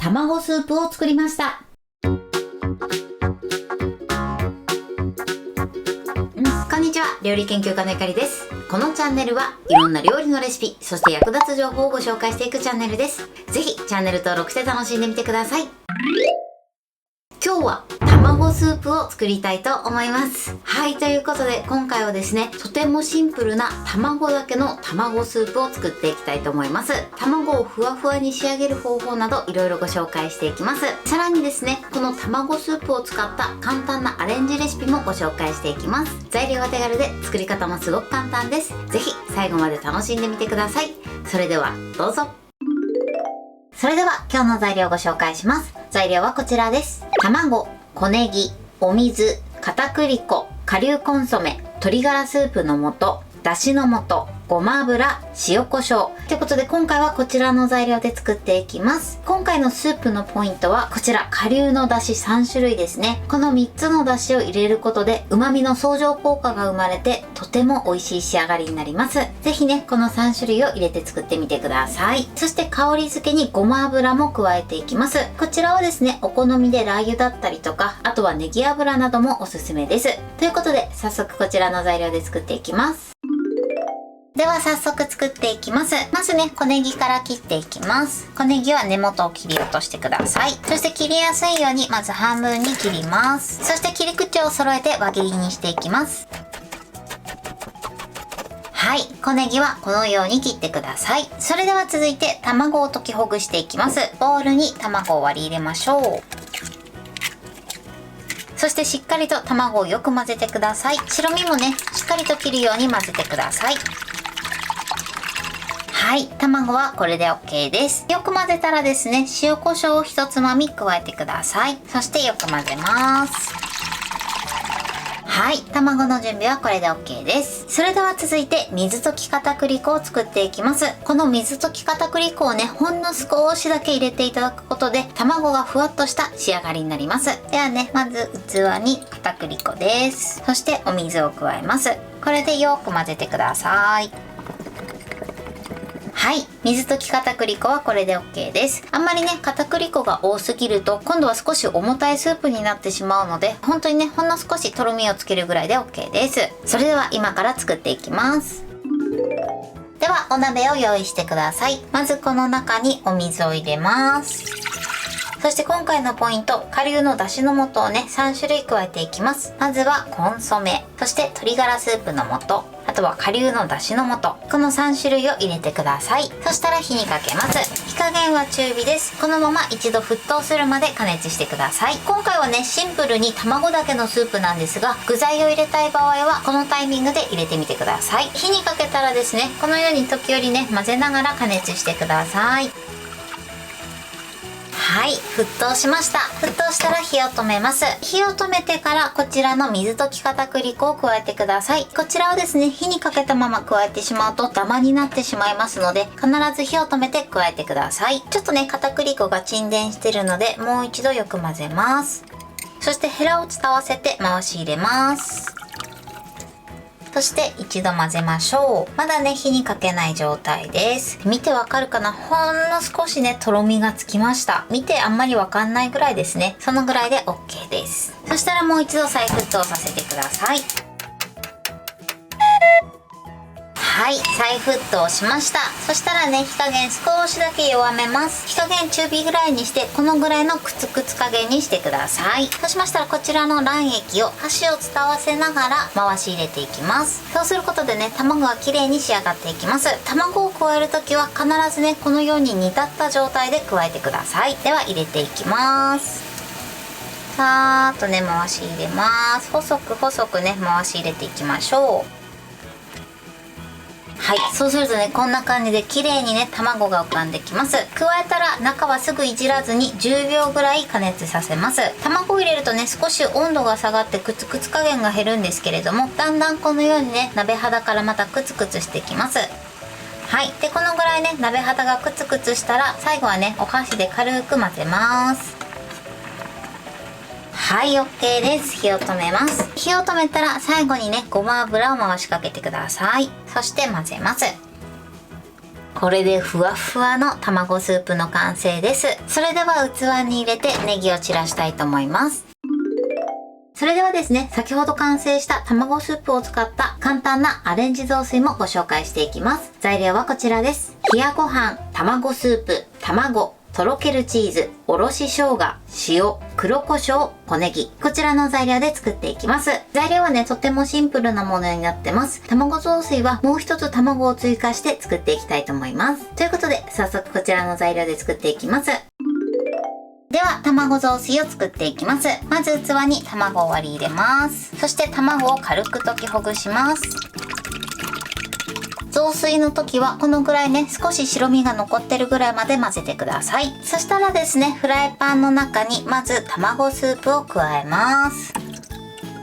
卵スープを作りました。こんにちは、料理研究家のゆかりです。このチャンネルはいろんな料理のレシピ、そして役立つ情報をご紹介していくチャンネルです。ぜひチャンネル登録して楽しんでみてください。今日は卵スープを作りたいと思います。はい、ということで今回はですね、とてもシンプルな卵だけの卵スープを作っていきたいと思います。卵をふわふわに仕上げる方法などいろいろご紹介していきます。さらにですね、この卵スープを使った簡単なアレンジレシピもご紹介していきます。材料は手軽で作り方もすごく簡単です。ぜひ最後まで楽しんでみてください。それではどうぞ。それでは今日の材料をご紹介します。材料はこちらです。卵、小ネギ、お水、片栗粉、顆粒コンソメ、鶏ガラスープの素、だしの素、ごま油、塩コショウということで、今回はこちらの材料で作っていきます。今回のスープのポイントはこちら、顆粒のだし3種類ですね。この3つのだしを入れることで旨味の相乗効果が生まれて、とても美味しい仕上がりになります。ぜひね、この3種類を入れて作ってみてください。そして香り付けにごま油も加えていきます。こちらはですね、お好みでラー油だったりとか、あとはネギ油などもおすすめです。ということで、早速こちらの材料で作っていきます。では早速作っていきます。まずね、小ネギから切っていきます。小ネギは根元を切り落としてください。そして切りやすいようにまず半分に切ります。そして切り口を揃えて輪切りにしていきます。はい、小ネギはこのように切ってください。それでは続いて卵を溶きほぐしていきます。ボウルに卵を割り入れましょう。そしてしっかりと卵をよく混ぜてください。白身もね、しっかりと切るように混ぜてください。はい、卵はこれで OK です。よく混ぜたらですね、塩コショウを1つまみ加えてください。そしてよく混ぜます。はい、卵の準備はこれで OK です。それでは続いて水溶き片栗粉を作っていきます。この水溶き片栗粉をね、ほんの少しだけ入れていただくことで卵がふわっとした仕上がりになります。ではね、まず器に片栗粉です。そしてお水を加えます。これでよく混ぜてください。はい、水溶き片栗粉はこれで OK です。あんまりね、片栗粉が多すぎると今度は少し重たいスープになってしまうので、本当にね、ほんの少しとろみをつけるぐらいで OK です。それでは今から作っていきます。ではお鍋を用意してください。まずこの中にお水を入れます。そして今回のポイント、顆粒のだしの素をね、3種類加えていきます。まずはコンソメ、そして鶏ガラスープの素、あとは顆粒のだしの素、この3種類を入れてください。そしたら火にかけます。火加減は中火です。このまま一度沸騰するまで加熱してください。今回はね、シンプルに卵だけのスープなんですが、具材を入れたい場合はこのタイミングで入れてみてください。火にかけたらですね、このように時折ね、混ぜながら加熱してください。はい、沸騰しました。沸騰したら火を止めます。火を止めてからこちらの水溶き片栗粉を加えてください。こちらをですね、火にかけたまま加えてしまうとダマになってしまいますので、必ず火を止めて加えてください。ちょっとね、片栗粉が沈殿してるので、もう一度よく混ぜます。そしてヘラを伝わせて回し入れます。そして一度混ぜましょう。まだね、火にかけない状態です。見てわかるかな？ほんの少しね、とろみがつきました。見てあんまりわかんないぐらいですね。そのぐらいで OK です。そしたらもう一度再沸騰させてください。はい、再沸騰しました。そしたらね、火加減少しだけ弱めます。火加減中火ぐらいにして、このぐらいのクツクツ加減にしてください。そうしましたらこちらの卵液を箸を伝わせながら回し入れていきます。そうすることでね、卵が綺麗に仕上がっていきます。卵を加えるときは必ずね、このように煮立った状態で加えてください。では入れていきます。さーっとね、回し入れます。細く細くね、回し入れていきましょう。はい、そうするとね、こんな感じで綺麗にね、卵が浮かんできます。加えたら中はすぐいじらずに10秒ぐらい加熱させます。卵を入れるとね、少し温度が下がってクツクツ加減が減るんですけれども、だんだんこのようにね、鍋肌からまたクツクツしてきます。はい、でこのぐらいね、鍋肌がクツクツしたら最後はね、お箸で軽く混ぜます。はい、OK です。火を止めます。火を止めたら最後にね、ごま油を回しかけてください。そして混ぜます。これでふわふわの卵スープの完成です。それでは器に入れてネギを散らしたいと思います。それではですね、先ほど完成した卵スープを使った簡単なアレンジ雑炊もご紹介していきます。材料はこちらです。冷やご飯、卵スープ、卵、とろけるチーズ、おろし生姜、塩、黒胡椒、小ネギ。こちらの材料で作っていきます。材料はね、とてもシンプルなものになってます。卵雑炊はもう一つ卵を追加して作っていきたいと思います。ということで、早速こちらの材料で作っていきます。では、卵雑炊を作っていきます。まず器に卵を割り入れます。そして卵を軽く溶きほぐします。雑炊の時はこのぐらいね、少し白身が残ってるぐらいまで混ぜてください。そしたらですね、フライパンの中にまず卵スープを加えます。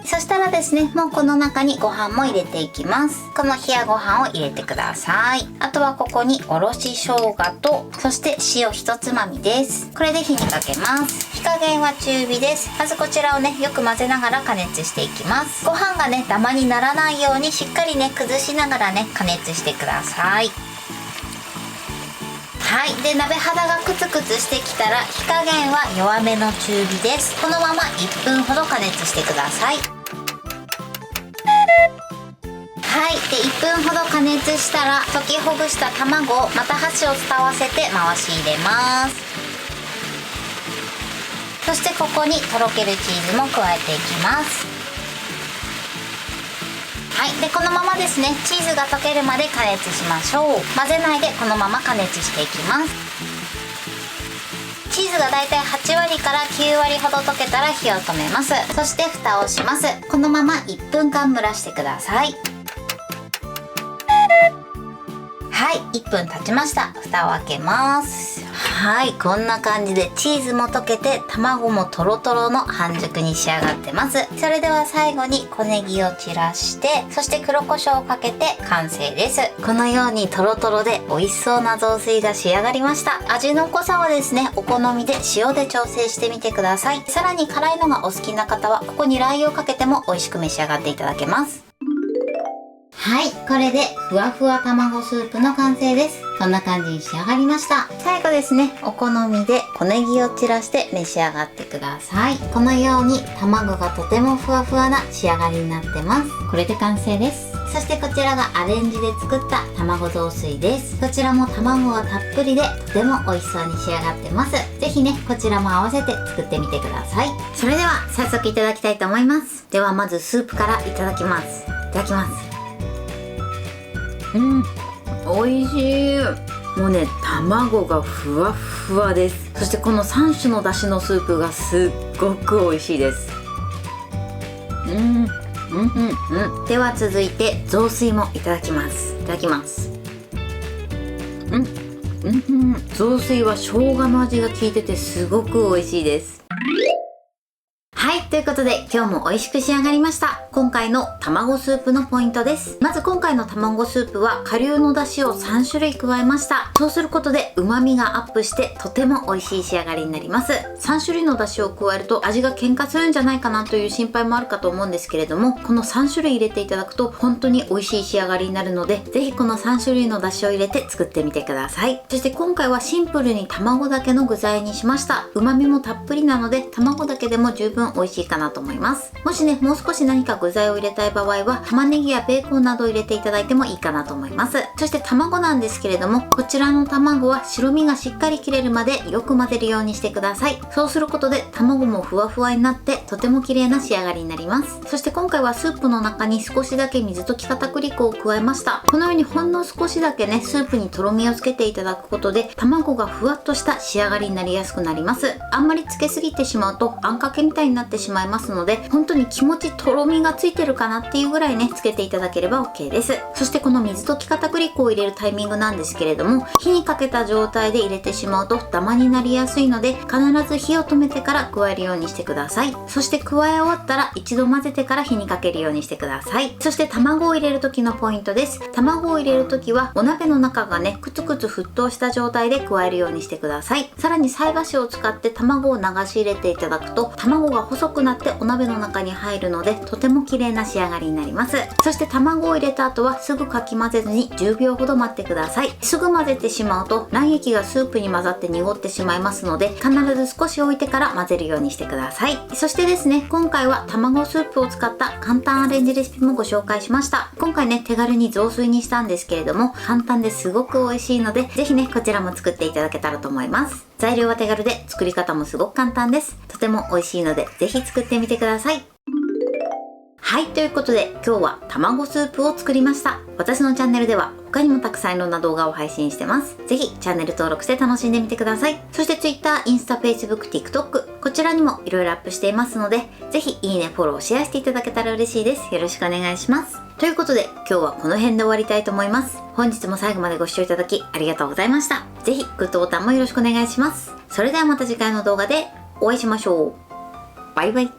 そしたらですね、もうこの中にご飯も入れていきます。この冷やご飯を入れてください。あとはここにおろし生姜と、そして塩一つまみです。これで火にかけます。火加減は中火です。まずこちらをね、よく混ぜながら加熱していきます。ご飯がね、ダマにならないようにしっかりね、崩しながらね、加熱してください。はい。で、鍋肌がクツクツしてきたら、火加減は弱めの中火です。このまま1分ほど加熱してください。はい。で、1分ほど加熱したら、溶きほぐした卵をまた箸を伝わせて回し入れます。そしてここにとろけるチーズも加えていきます。はい。で、このままですね、チーズが溶けるまで加熱しましょう。混ぜないでこのまま加熱していきます。チーズがだいたい8割から9割ほど溶けたら火を止めます。そして蓋をします。このまま1分間蒸らしてください。はい、1分経ちました。蓋を開けます。はい、こんな感じでチーズも溶けて卵もトロトロの半熟に仕上がってます。それでは最後に小ネギを散らして、そして黒胡椒をかけて完成です。このようにトロトロで美味しそうな雑炊が仕上がりました。味の濃さはですね、お好みで塩で調整してみてください。さらに辛いのがお好きな方はここにラー油をかけても美味しく召し上がっていただけます。はい、これでふわふわ卵スープの完成です。こんな感じに仕上がりました。最後ですね、お好みで小ネギを散らして召し上がってください。このように卵がとてもふわふわな仕上がりになってます。これで完成です。そしてこちらがアレンジで作った卵雑炊です。こちらも卵がたっぷりでとても美味しそうに仕上がってます。ぜひね、こちらも合わせて作ってみてください。それでは早速いただきたいと思います。ではまずスープからいただきます。いただきます。美味しい。もうね、卵がふわふわです。そしてこの3種の出汁のスープがすっごく美味しいです。では続いて雑炊もいただきます。いただきます。雑炊は生姜の味が効いててすごく美味しいです。はい、ということで今日も美味しく仕上がりました。今回の卵スープのポイントです。まず今回の卵スープは顆粒の出汁を3種類加えました。そうすることで旨味がアップしてとても美味しい仕上がりになります。3種類の出汁を加えると味が喧嘩するんじゃないかなという心配もあるかと思うんですけれども、この3種類入れていただくと本当に美味しい仕上がりになるので、ぜひこの3種類の出汁を入れて作ってみてください。そして今回はシンプルに卵だけの具材にしました。旨味もたっぷりなので卵だけでも十分美味しいかなと思います。もしね、もう少し何か具材を入れたい場合は玉ねぎやベーコンなどを入れていただいてもいいかなと思います。そして卵なんですけれども、こちらの卵は白身がしっかり切れるまでよく混ぜるようにしてください。そうすることで卵もふわふわになってとても綺麗な仕上がりになります。そして今回はスープの中に少しだけ水溶き片栗粉を加えました。このようにほんの少しだけね、スープにとろみをつけていただくことで卵がふわっとした仕上がりになりやすくなります。あんまりつけすぎてしまうとあんかけみたいになってしまいますので、本当に気持ちとろみがついてるかなっていうぐらいね、つけていただければ OK です。そしてこの水溶き片栗粉を入れるタイミングなんですけれども、火にかけた状態で入れてしまうとダマになりやすいので、必ず火を止めてから加えるようにしてください。そして加え終わったら一度混ぜてから火にかけるようにしてください。そして卵を入れる時のポイントです。卵を入れる時はお鍋の中がね、クツクツ沸騰した状態で加えるようにしてください。さらに菜箸を使って卵を流し入れていただくと卵が細細くなってお鍋の中に入るので、とても綺麗な仕上がりになります。そして卵を入れた後はすぐかき混ぜずに10秒ほど待ってください。すぐ混ぜてしまうと卵液がスープに混ざって濁ってしまいますので、必ず少し置いてから混ぜるようにしてください。そしてですね、今回は卵スープを使った簡単アレンジレシピもご紹介しました。今回ね、手軽に雑炊にしたんですけれども、簡単ですごく美味しいので、ぜひね、こちらも作っていただけたらと思います。材料は手軽で作り方もすごく簡単です。とても美味しいので、ぜひ作ってみてください。はい、ということで今日は卵スープを作りました。私のチャンネルでは他にもたくさんいろんな動画を配信してます。ぜひチャンネル登録して楽しんでみてください。そして Twitter、インスタ、Facebook、TikTok こちらにもいろいろアップしていますので、ぜひいいね、フォロー、シェアしていただけたら嬉しいです。よろしくお願いします。ということで今日はこの辺で終わりたいと思います。本日も最後までご視聴いただきありがとうございました。ぜひグッドボタンもよろしくお願いします。それではまた次回の動画でお会いしましょう。バイバイ。